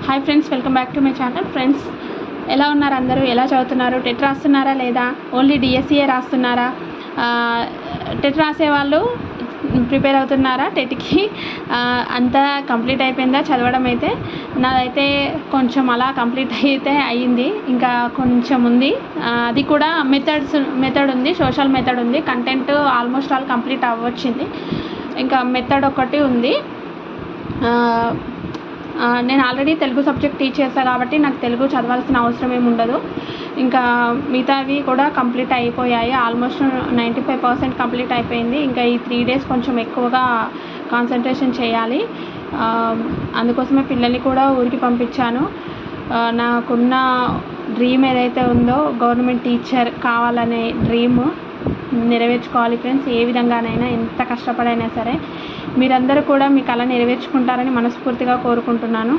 Hi friends, welcome back to my channel. Friends, ఎలా ఉన్నారు అందరూ? ఎలా చదువుతున్నారు? టెట్ రాస్తున్నారా లేదా? Only DSA రాస్తున్నారా? టెట్ రాసే వాళ్ళు ప్రిపేర్ అవుతున్నారా టెట్కి? అంతా కంప్లీట్ అయిపోయిందా చదవడం? అయితే నాదైతే కొంచెం అలా కంప్లీట్ అయితే అయ్యింది, ఇంకా కొంచెం ఉంది. అది కూడా మెథడ్ ఉంది, సోషల్ మెథడ్ ఉంది. కంటెంట్ ఆల్మోస్ట్ ఆల్ కంప్లీట్ అవ్వచ్చింది, ఇంకా మెథడ్ ఒకటి ఉంది. నేను ఆల్రెడీ తెలుగు సబ్జెక్ట్ టీచ్ చేస్తాను కాబట్టి నాకు తెలుగు చదవాల్సిన అవసరం ఏమి ఉండదు. ఇంకా మిగతావి కూడా కంప్లీట్ అయిపోయాయి. ఆల్మోస్ట్ 95% కంప్లీట్ అయిపోయింది. ఇంకా ఈ 3 days కొంచెం ఎక్కువగా కాన్సన్ట్రేషన్ చేయాలి. అందుకోసమే పిల్లల్ని కూడా ఊరికి పంపించాను. నాకున్న డ్రీమ్ ఏదైతే ఉందో, గవర్నమెంట్ టీచర్ కావాలనే డ్రీమ్ నెరవేర్చుకోవాలి ఫ్రెండ్స్. ఏ విధంగానైనా, ఎంత కష్టపడైనా సరే మీరందరూ కూడా మీ కళ నెరవేర్చుకుంటారని మనస్ఫూర్తిగా కోరుకుంటున్నాను.